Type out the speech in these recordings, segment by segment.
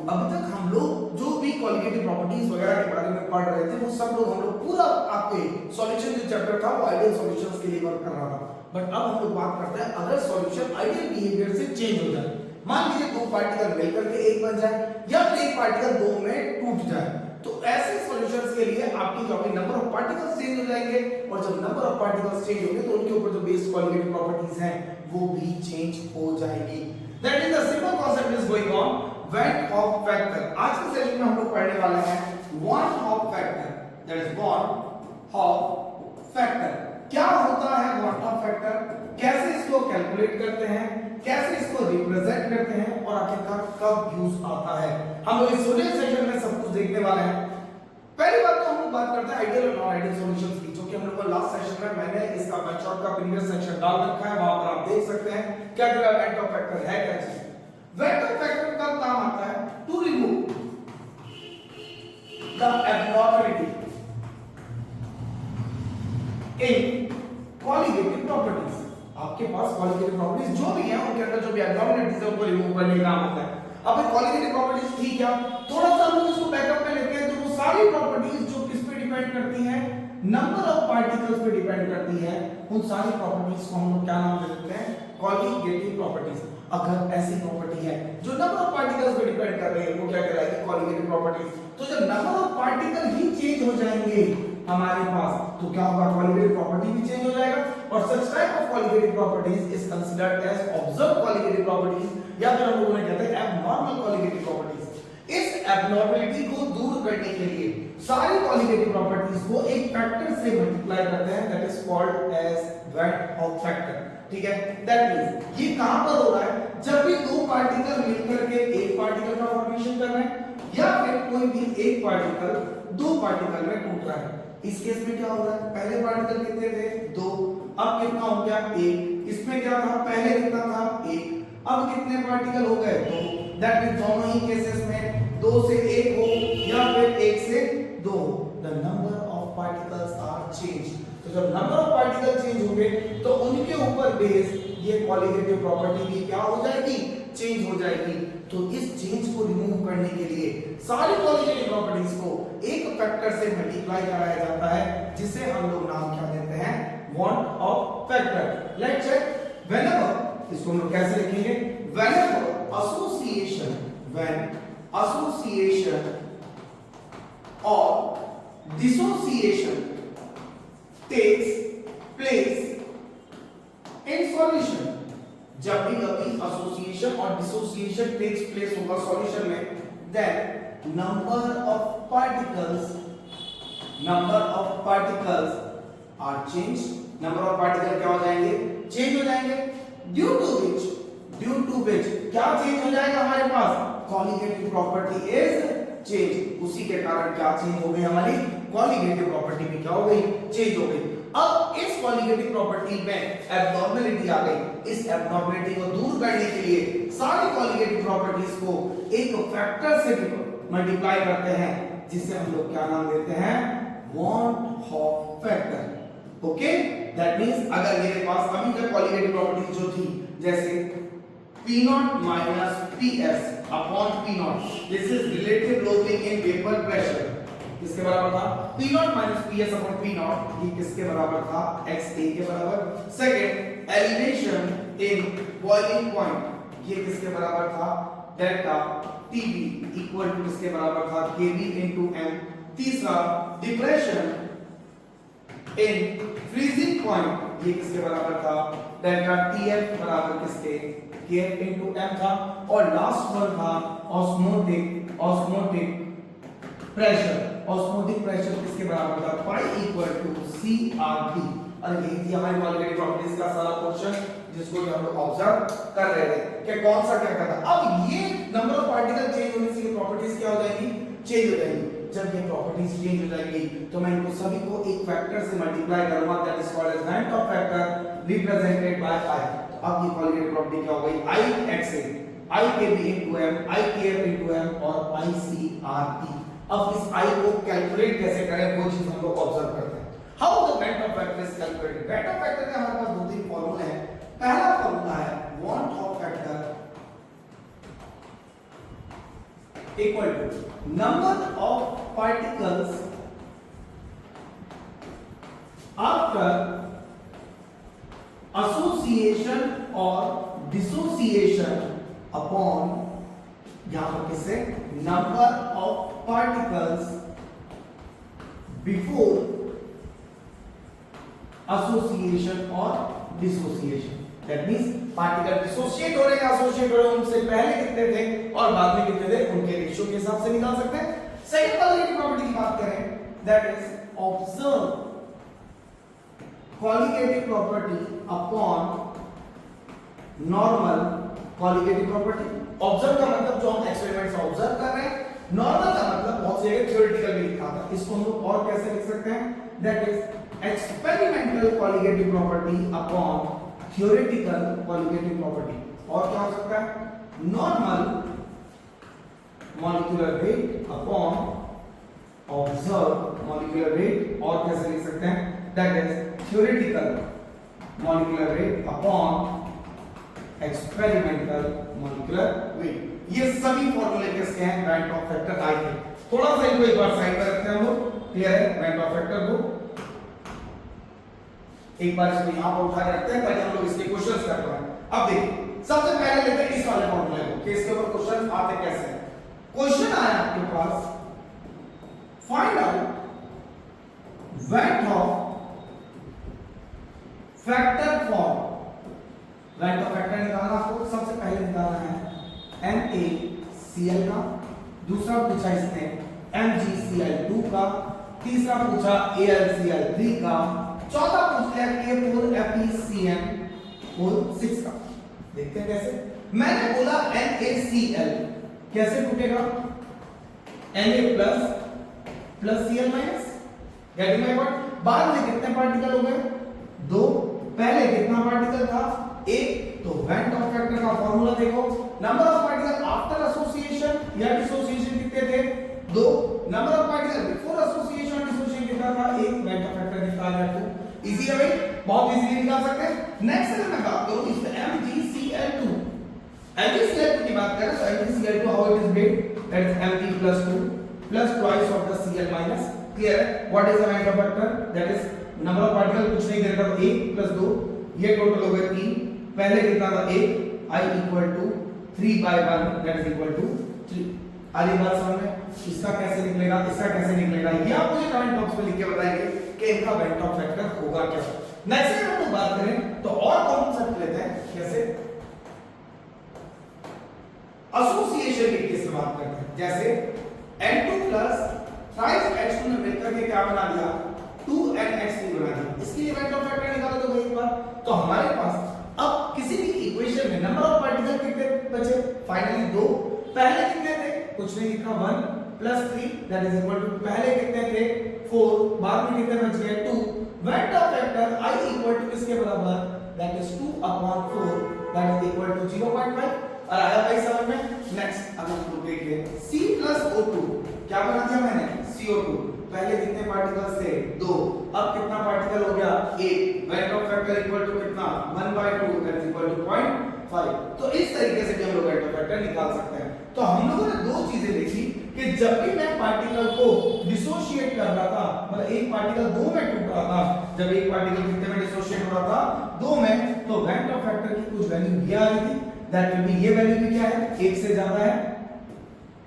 अभी तक हम लोग जो भी क्वालिटेटिव प्रॉपर्टीज वगैरह के बारे में पढ़ रहे थे वो सब लोग हम लोग पूरा आपके सॉल्यूशन जो चैप्टर था वो आइडियल सॉल्यूशंस के लिए वर्क कर रहा था। बट अब हम लोग बात करते हैं अगर सॉल्यूशन आइडियल बिहेवियर से चेंज हो जाए, मान लीजिए दो पार्टिकल मिलकर के एक बन जाए या फिर एक पार्टिकल दो में टूट जाए, तो ऐसे सॉल्यूशंस के लिए आपकी जो नंबर ऑफ पार्टिकल्स चेंज हो जाएंगे और जब नंबर ऑफ पार्टिकल्स चेंज होंगे तो उनके ऊपर जो बेस क्वालिटेटिव प्रॉपर्टीज हैं वो भी चेंज हो जाएगी। That is the simple concept is going on one half factor. आज के सेशन में हम लोग पढ़ने वाले हैं one half factor, that is one half factor. क्या होता है वन हॉफ फैक्टर, कैसे इसको कैलकुलेट करते हैं, कैसे इसको रिप्रेजेंट करते हैं और आखिरकार कब यूज आता है, हम लोग इस सेशन में सब कुछ देखने वाले हैं। पहली बात तो हम लोग बात करते हैं आइडियल और नॉन आइडियल सॉल्यूशंस की, जो कि हम लोग को लास्ट सेशन में मैंने इसका मेथड का प्रीवियस सेक्शन डाल रखा है, वहां पर आप देख सकते हैं क्या वेक्टर ऑफ फैक्टर है क्या चीज। वेक्टर फैक्टर का काम आता है to remove the abnormality in qualitative properties. आपके पास क्वालिटेटिव प्रॉपर्टीज जो भी है उनके अंदर जो भी एब्नॉर्मलिटीज है उनको रिमूव करने का काम होता है। अब क्वालिटेटिव प्रॉपर्टीज ठीक है, थोड़ा सा हम लोग इसको बैकअप में लेते हैं तो वो सारी प्रॉपर्टीज जो किस पे डिपेंड करती हैं, नंबर ऑफ पार्टिकल्स पे डिपेंड करती है, उन सारी प्रॉपर्टीज को हम लोग क्या नाम दे देते हैं, क्वालिटेटिव प्रॉपर्टीज। अगर ऐसी प्रॉपर्टी है जो नंबर ऑफ पार्टिकल्स पे डिपेंड कर रही है वो क्या कहलाएगी, क्वालिटेटिव प्रॉपर्टीज। तो जब number of particle he change हो जाएंगे हमारे पास तो क्या होगा, क्वालिटेटिव प्रॉपर्टी भी चेंज हो जाएगा और such type of qualitative properties is considered as observe qualitative properties या फिर हम लोग कहते हैं एबनॉर्मल क्वालिटेटिव प्रॉपर्टीज। इस एबनॉर्मलिटी को दूर करने के लिए सारी क्वालिटेटिव प्रॉपर्टीज को एक फैक्टर से मल्टीप्लाई करते हैं, that is called as van't Hoff factor. ठीक है, दैट मींस ये कहां पर हो रहा है, जब भी दो पार्टिकल मिलकर के एक पार्टिकल का फॉर्मेशन कर रहे हैं या फिर कोई भी एक पार्टिकल दो पार्टिकल में टूट रहा है। इस केस में क्या हो रहा है, पहले पार्टिकल कितने थे, दो, अब कितना हो गया, एक। इसमें क्या था, पहले कितना था, एक, अब कितने पार्टिकल हो गए, दो। दैट मींस दोनों ही केसेस में दो से एक हो या फिर एक से दो, the number of particles are change. तो जब नंबर ऑफ पार्टिकल चेंज होंगे तो उनके ऊपर बेस ये क्वालिटेटिव प्रॉपर्टी भी क्या हो जाएगी, चेंज हो जाएगी। तो इस चेंज को रिमूव करने के लिए सारी क्वालिटेटिव प्रॉपर्टीज को एक फैक्टर से मल्टीप्लाई कराया जाता है, जिसे हम लोग नाम क्या देते हैं, van't Hoff factor. Let's check, whenever, इसको हम लोग कैसे लिखेंगे, व्हेनेवर एसोसिएशन, व्हेन एसोसिएशन और dissociation takes place in solution, जब भी कभी एसोसिएशन और डिसोसिएशन टेक्स प्लेस होगा सॉल्यूशन में, then number of particles are changed, number of particle क्या हो जाएंगे, चेंज हो जाएंगे, due to which क्या चेंज हो जाएगा हमारे पास, क्वालिटेटिव प्रॉपर्टी इज चेंज। उसी के कारण क्या चेंज हो गई, हमारी क्वालिटेटिव प्रॉपर्टी भी क्या हो गई, चेंज हो गई। अब इस क्वालिटेटिव प्रॉपर्टी में एब्नॉर्मलिटी आ गई, इस एब्नॉर्मलिटी को दूर करने के लिए सारी क्वालिटेटिव प्रॉपर्टीज को एक फैक्टर से मल्टीप्लाई करते हैं, जिसे हम लोग क्या नाम देते हैं, one half factor. Okay, that means अगर मेरे पास अभी तक क्वालिटेटिव प्रॉपर्टीज जो थी, जैसे P0 minus PS upon P0, this is relative loading in vapor pressure, किसके बराबर था, P0 minus PS upon P0, ये किसके बराबर था, XA के बराबर। Second, elevation in boiling point, ये किसके बराबर था, डेल्टा TB इक्वल टू किसके बराबर था, KB into M। तीसरा, डिप्रेशन इन फ्रीजिंग पॉइंट, ये किसके बराबर था, डेल्टा TF बराबर किसके, Kf into M था। और लास्ट वन था ऑस्मोटिक प्रेशर किसके बराबर था, पाई इक्वल टू CRP। और यही थी हमारी क्वालिटेटिव प्रॉपर्टीज का सारा पोर्शन, जिसको हम लोग ऑब्जर्व कर रहे थे कि कौन सा क्या करता। अब ये नंबर ऑफ पार्टिकल चेंज होने से ये प्रॉपर्टीज क्या हो जाएंगी, चेंज हो जाएंगी। जब ये प्रॉपर्टीज चेंज हो जाएंगी तो मैं इनको सभी को एक फैक्टर से मल्टीप्लाई करूंगा, that is called as van't Hoff factor represented by I। तो अब ये क्वालिटेटिव प्रॉपर्टी क्या हो गई, IXA, IKB into M, IKF into M और ICRP। अब इस I को कैलकुलेट कैसे करें वो चीज हम लोग ऑब्जर्व करते हैं। How the wait Hoff factor is calculated. Wait Hoff factor के हमारे पास दो तीन फार्मूले हैं। पहला फार्मूला है van't Hoff factor equal to number of particles after association और डिसोसिएशन अपॉन, यहां पर किससे, number of particles before association और dissociation. That means particle dissociate हो रहे हैं, एसोसिएट हो रहे हैं, उनसे पहले कितने थे और बाद में कितने थे, उनके रेशियो के हिसाब से निकाल सकते हैं। सेकंड वाली की प्रॉपर्टी की बात करें, that is observe qualitative property upon normal qualitative property। Observe का मतलब जो हम एक्सपेरिमेंट से ऑब्जर्व कर रहे हैं, नॉर्मल का मतलब बहुत से थ्योरेटिकल भी लिखा था, इसको हम लोग और कैसे लिख सकते हैं, that is experimental qualitative property upon theoretical qualitative property। और क्या हो सकता है, normal molecular weight upon observed molecular weight, और कैसे लिख सकते हैं, that is theoretical molecular weight upon experimental molecular weight। ये सभी फॉर्मूले किसके हैं, वेंट ऑफ फैक्टर आई के। थोड़ा सा इनको एक बार साइड पर रखते हैं हम लोग, क्लियर है, वेंट ऑफ फैक्टर को एक बार इसको यहां पर उठा के रखते हैं ताकि हम लोग इसके क्वेश्चंस कर पाएं। अब देखिए सबसे पहले लेते हैं इस वाले फॉर्मूले को कि इसके ऊपर क्वेश्चन आते कैसे हैं। क्वेश्चन आया आपके पास, find out van't Hoff factor for, van't Hoff factor निकालना आपको, सबसे पहले निकालना है NaCl का, दूसरा पूछा इसने MgCl2 का, तीसरा पूछा AlCl3 का, चौथा पूछ लिया K4FeCN6 का। देखते हैं कैसे, मैंने बोला NaCl कैसे टूटेगा, Na plus Cl minus, getting my point. बाद में कितने पार्टिकल हो गए, दो, पहले कितना पार्टिकल था, एक। तो वेंट ऑफ फैक्टर का फॉर्मूला देखो, number of particle after association या डिसोसिएशन कितने थे, दो। Number of particle before association dissociation कितना था, एक। वेंट ऑफ फैक्टर निकाल लिया तो इजी है भाई, बहुत इजीली निकाल सकते हैं। नेक्स्ट अगर मैं बात करूं इसमें MgCl2, MgCl2 की बात करें तो MgCl2 how it is made, that is Mg + 2 plus twice of the Cl minus, clear है। what is the went Hoff factor, that is number of particle कुछ नहीं दे रखा, 1 + 2, ये टोटल हो गया 3, पहले कितना था 1, I = 3/1 that is equal to 3। आगे बात समझ में, इसका कैसे निकलेगा, इसका कैसे निकलेगा, ये आप मुझे कमेंट बॉक्स में लिख के बताएंगे कि इनका वेंट ऑफ फैक्टर होगा क्या। नेक्स्ट अगर हम बात करें तो और कॉन्सेप्ट लेते हैं, कैसे एसोसिएशन के केस में बात करते हैं, जैसे N2 प्लस ट्राइस H2 ने मिलकर के क्या बना दिया, 2NH3 बना दिया। इसके लिए वेंट ऑफ फैक्टर निकालो तो भाई एक बार, तो हमारे पास अब किसी भी इक्वेशन में नंबर ऑफ पार्टिकल कितने बचे, फाइनली 2, पहले कितने थे, कुछ नहीं लिखा, 1 + 3 दैट इज इक्वल टू, पहले कितने थे 4, बाद में कितने बच गए 2। वेंट ऑफ फैक्टर I = किसके बराबर, that is 2/4 that is equal to 0.5। और आया भाई समझ में। नेक्स्ट अब हम लोग देखिए C+O2 क्या बना दिया मैंने, CO2, पहले कितने पार्टिकल्स थे, 2, अब कितना पार्टिकल हो गया, 1। Van't Hoff factor equal to कितना, 1/2 दैट इज इक्वल टू 0.5। तो इस तरीके से भी हम लोग वेंट ऑफ फैक्टर निकाल सकते हैं। तो हम लोगों ने दो चीजें देखी कि जब भी मैं पार्टिकल को डिसोशिएट कर रहा था, मतलब एक पार्टिकल दो में टूट रहा था, जब एक पार्टिकल कितने में डिसोशिएट हो रहा था, 2 में, तो वेंट ऑफ फैक्टर की कुछ वैल्यू ये आ रही थी, दैट विल बी, ये वैल्यू भी क्या है, 1 से ज्यादा है,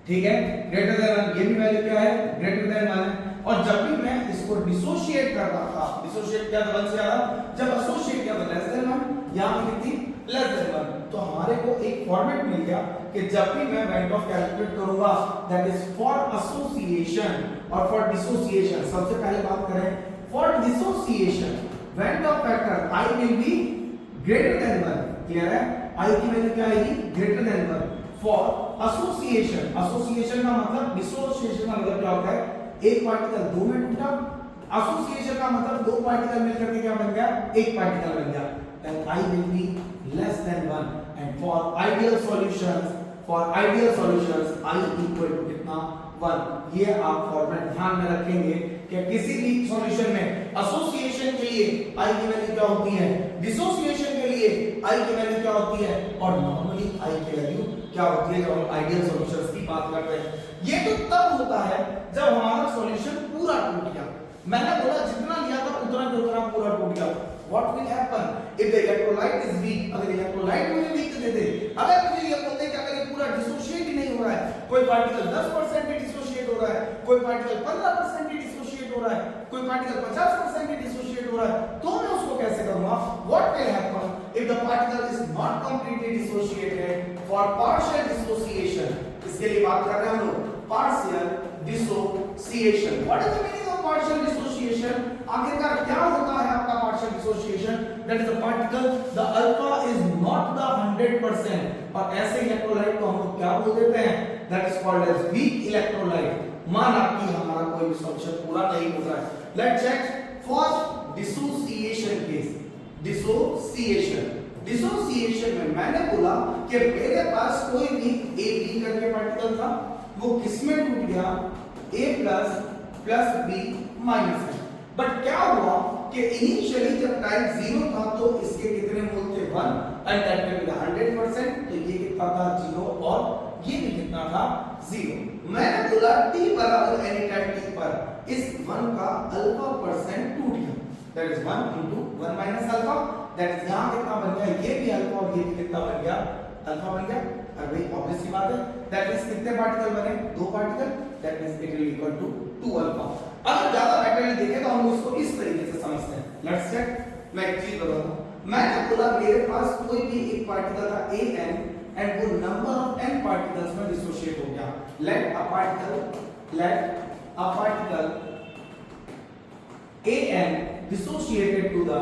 ठीक है, ग्रेटर देन 1, ये भी वैल्यू क्या है, ग्रेटर देन 1 है। और जब भी मैं इसको डिसोशिएट कर रहा था, डिसोशिएट किया था 1 से ज्यादा, जब एसोसिएट किया था लेस देन 1, यहां पे कितनी, लेस देन 1। तो हमारे को एक फॉर्मेट मिल गया कि जब भी मैं वेंट ऑफ कैलकुलेट करूंगा, दैट इज फॉर एसोसिएशन और फॉर डिसोसिएशन। सबसे पहले बात करें for dissociation, went Hoff factor I will be greater than 1, clear है, I की वैल्यू क्या आएगी, greater than 1। For association, association का मतलब, डिसोसिएशन का मतलब क्या होता है, एक पार्टिकल 2 में टूटा, एसोसिएशन का मतलब 2 पार्टिकल मिलकर के क्या बन गया, एक पार्टिकल बन गया, then I will be less than 1। and for ideal solutions I equal to कितना, 1। ये आप फॉर्मेट ध्यान में रखेंगे कि किसी भी सॉल्यूशन में एसोसिएशन के लिए I की वैल्यू क्या होती है, डिसोसिएशन के लिए I की वैल्यू क्या होती है, और नॉर्मली I की वैल्यू क्या होती है जब हम आइडियल सॉल्यूशंस की बात करते हैं। ये तो तब होता है जब हमारा सॉल्यूशन पूरा टूट गया। मैंने बोला जितना लिया था उतना के उतना पूरा टूट गया। What will happen if the electrolyte is weak? अगर इलेक्ट्रोलाइट मुझे वीक दे दे, अगर मुझे ये बोलते हैं कि अगर ये पूरा डिसोशिएट ही नहीं हो रहा है, कोई पार्टिकल 10% ही डिसोशिएट हो रहा है, कोई पार्टिकल 15% ही डिसोशिएट हो रहा है, कोई पार्टिकल 50% ही डिसोशिएट हो रहा है, तो मैं उसको कैसे करूंगा? What will happen if the particle is not completely dissociated for partial dissociation? इसके लिए बात कर रहे हैं हम लोग partial dissociation. What is the meaning of partial dissociation? आखिरकार क्या होता है आपका partial dissociation? That is the particle, the alpha is not the 100%, और ऐसे इलेक्ट्रोलाइट को हम लोग क्या बोल देते हैं? That is called as weak electrolyte. माना कि हमारा कोई भी सॉल्यूशन पूरा नहीं हो रहा है। Let's check first dissociation case. Dissociation में मैंने बोला कि मेरे पास कोई भी A B करके पार्टिकल था, वो किसमें टूट गया? A प्लस B माइनस है। बट क्या हुआ कि इनिशियली जब टाइम 0 था तो इसके कितने मोल थे? 1 एंड दैट विल बी 100%, तो ये कितना था? 0, और ये भी कितना था? 0। मैंने बोला t बराबर एनी टाइम t पर इस 1 का अल्फा परसेंट टूट गया, that is 1 into 1 minus alpha, that is यहां कितना बन गया? ये भी अल्फा और ये भी कितना बन गया? अल्फा बन गया। अब भाई ऑब्वियस सी बात है, दैट इज कितने पार्टिकल बने? 2 particle, that means it will equal to 2 alpha. अगर ज्यादा मैटेरियल देखे तो हम इसको इस तरीके से समझते हैं। Let's check. मैं एक चीज बताता हूं। मैंने बोला मेरे पास कोई भी एक पार्टिकल था an एंड वो नंबर ऑफ n पार्टिकल्स में डिसोशिएट हो गया। Let a particle an dissociated to the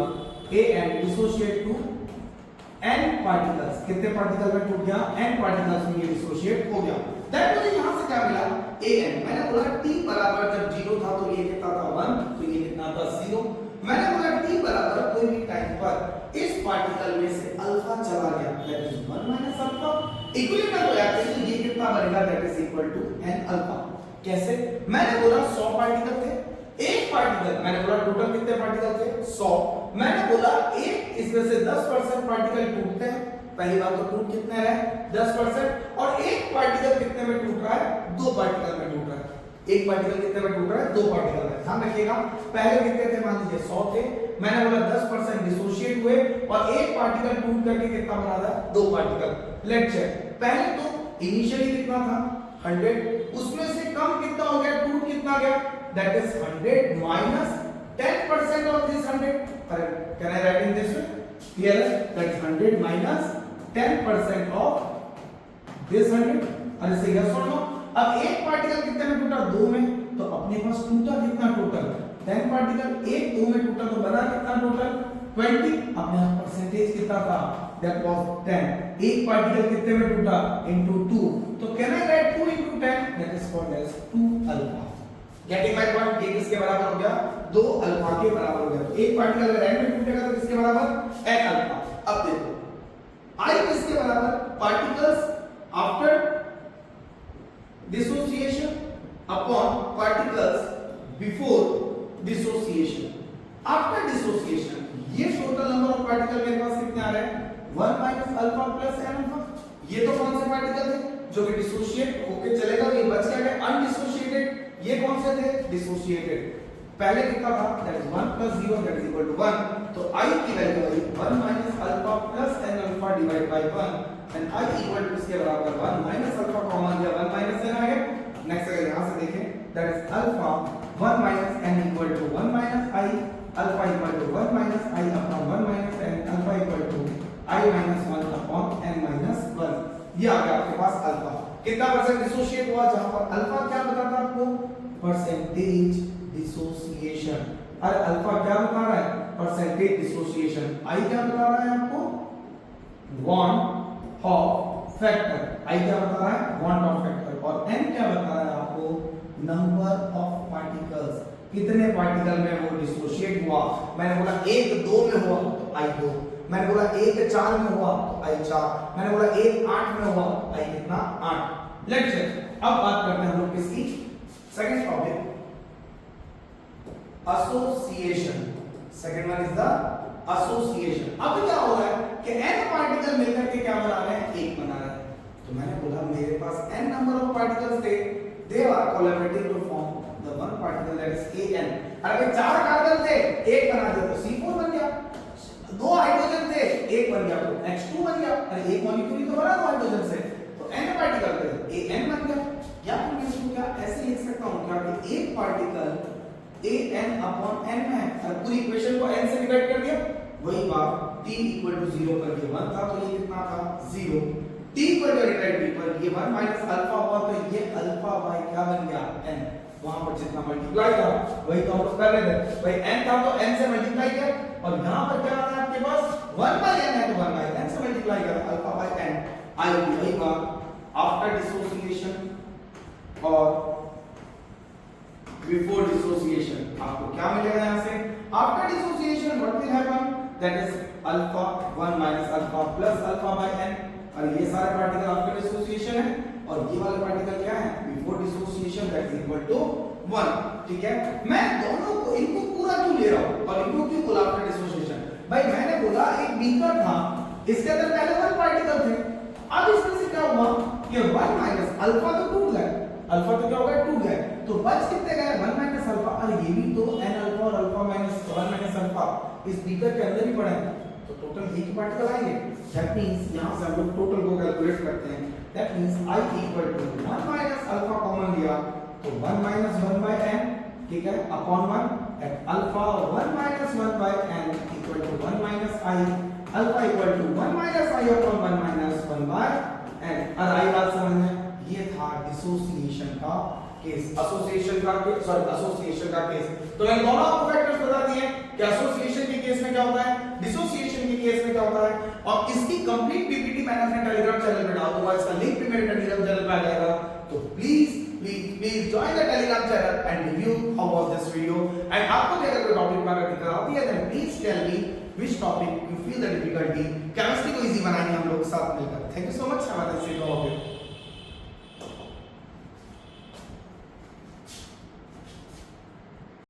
dissociate to n particles. कितने पार्टिकल में टूट गया? n पार्टिकल्स में ये डिसोशिएट हो गया। दैट मुझे यहां से क्या मिला? an। मैंने बोला t बराबर जब 0 था तो ये कितना था? 1, तो ये कितना था? 0। मैंने बोला t बराबर कोई भी टाइम पर इस पार्टिकल में से अल्फा चला गया, that is 1 minus alpha. Equilibrium हो जाता है तो ये कितना बनेगा? That is equal to n alpha. कैसे? मैंने बोला 100 पार्टिकल थे, एक पार्टिकल, मैंने बोला टोटल कितने पार्टिकल थे? 100। मैंने बोला एक इसमें से 10% पार्टिकल टूटते हैं। पहली बात तो टूट कितने रहे? 10%। और एक पार्टिकल कितने में टूट रहा है? 2 पार्टिकल में टूट रहा है। एक पार्टिकल कितने में टूट रहा है? 2 पार्टिकल में। ध्यान रखिएगा, पहले कितने थे? मान लीजिए 100 थे, मैंने बोला 10% डिसोशिएट हुए और एक पार्टिकल टूट करके कितना बना रहा है? 2 पार्टिकल। Let's check. पहले तो इनिशियली कितना था? 100, उसमें से कम कितना हो गया? टूट कितना गया? That is 100 minus 10% of this 100. Can I write in this way? Here that is 100 minus 10% of this 100. अरे से यस और नो? अब एक पार्टिकल कितने में टूटा? 2 में। तो अपने पास टूटा कितना टोटल? 10 पार्टिकल। एक 2 में टूटा तो बना कितना टोटल? 20। अपने पास परसेंटेज कितना था? That was 10। एक पार्टिकल कितने में टूटा? into 2। तो can I write 2 into 10? That is called as 2 alpha. Getting my point? ये किसके बराबर हो गया? 2 अल्फा के बराबर हो गया। तो एक पार्टिकल अगर n में टूटेगा तो किसके बराबर? n alpha. अब देखो I किसके बराबर? Particles after dissociation upon particles before dissociation. After dissociation ये टोटल नंबर ऑफ पार्टिकल मेरे पास कितने आ रहे हैं? 1 minus alpha plus n alpha. ये तो कौन से पार्टिकल थे? जो कि डिसोशिएट होके चलेगा, ये बच गया अनडिसोशिएटेड। ये कौन से थे? डिसोशिएटेड। पहले कितना था? That is 1 plus 0 that is equal to 1। तो I की वैल्यू आई 1 minus alpha plus n alpha divide by 1 and I equal to इसके बराबर 1 माइनस अल्फा कॉमन दिया, 1 माइनस n आ गया। नेक्स्ट अगर यहां से देखें that is alpha 1 minus n equal to 1 minus I, alpha equal to 1 minus I upon 1 minus n, alpha equal to I minus 1 upon n minus 1। ये आ गया आपके पास अल्फा। कितना परसेंट डिसोशिएट हुआ? जहां पर अल्फा क्या बताता है आपको? Percentage dissociation. अरे अल्फा क्या बता रहा है? Percentage dissociation. आई क्या बता रहा है आपको? Want Hoff factor. आई क्या बता रहा है? Van't Hoff factor. और एन क्या बता रहा है आपको? Number of particles. कितने पार्टिकल में वो डिसोशिएट हुआ? मैंने बोला 1 2 में हुआ तो आई 2, मैंने बोला 1 4 में हुआ तो आई 4, मैंने बोला 1 8 में हुआ तो आई कितना? 8। Let's check. अब बात करते हैं हम लोग किसकी? Second topic, association. Second one is the association. अब क्या हो रहा है कि n पार्टिकल मिलकर के क्या बना रहे हैं? एक बना रहे हैं। तो मैंने बोला मेरे पास n नंबर ऑफ पार्टिकल्स थे, they are collaborating to form the one particle that is an। अगर 4 कार्बन थे, एक बना दिया तो C4 बन गया, 2 हाइड्रोजन थे, एक बन गया तो H2 बन गया। अरे एक मॉलिक्यूल ही तो बना 2 हाइड्रोजन से, तो n पार्टिकल थे, an बन गया। या फिर मैं इसको क्या ऐसे लिख सकता हूं क्या कि एक पार्टिकल an अपॉन n है, और पूरी इक्वेशन को n से डिवाइड कर दिया, वही बात t इक्वल टू 0 पर ये 1 था, तो ये कितना था 0। t इक्वल टू t पर ये 1 माइनस अल्फा हुआ, तो ये अल्फा बाय क्या बन गया n। वहां पर जितना मल्टीप्लाई था वही तो हम लोग कर रहे थे, भाई n था तो n से मल्टीप्लाई किया, और यहां पर क्या आ रहा है आपके पास 1 बाय n है, तो 1 बाय n से मल्टीप्लाई कर अल्फा बाय n। आई वही बात आफ्टर डिसोसिएशन और बिफोर डिसोसिएशन आपको क्या मिलेगा यहां से, after dissociation what will happen, that is alpha 1 minus alpha plus alpha by n। और ये सारे पार्टिकल आफ्टर डिसोसिएशन है, और ये वाले पार्टिकल क्या है before dissociation, that is equal to 1। ठीक है, मैं दोनों को इनको पूरा क्यों ले रहा हूं और इनको क्यों बोला आफ्टर डिसोसिएशन, भाई मैंने बोला एक बीकर था, इसके अंदर पहले 1 पार्टिकल थे, अब इसमें से क्या हुआ कि 1 माइनस अल्फा तो टूट गया, अल्फा तो क्या हो गया टूट गया, तो बच कितने गए 1 माइनस अल्फा, और ये भी तो n अल्फा और अल्फा माइनस 1 माइनस अल्फा इस बीकर के अंदर ही पड़ा है, तो टोटल एक ही पार्टिकल आएंगे। दैट मींस यहां से हम लोग टोटल को कैलकुलेट करते हैं, that means i equal to 1 minus alpha common लिया तो 1 माइनस 1 बाय n, ठीक है, upon 1 at alpha 1 minus 1 by n equal to 1 minus i, alpha equal to 1 minus i upon 1 minus 1 by n। और आई बात समझ में, ये था डिसोसिएशन का केस, एसोसिएशन का केस, सॉरी एसोसिएशन का केस। तो मैंने दोनों आपको फैक्टर्स बता दिए कि एसोसिएशन के केस में क्या होता है, डिसोसिएशन के केस में क्या होता है, और इसकी कंप्लीट पीपीटी मैंने अपने टेलीग्राम चैनल पे डाल दूंगा, इसका लिंक भी मेरे टेलीग्राम चैनल पे आ जाएगा, तो please join the Telegram channel and review how was this video. And आपको भी अगर कोई टॉपिक पर दिक्कत आती है then please tell me which topic you feel the difficulty, chemistry को इजी बनाएंगे हम लोग साथ मिलकर। Thank you so much, have a nice day all of you.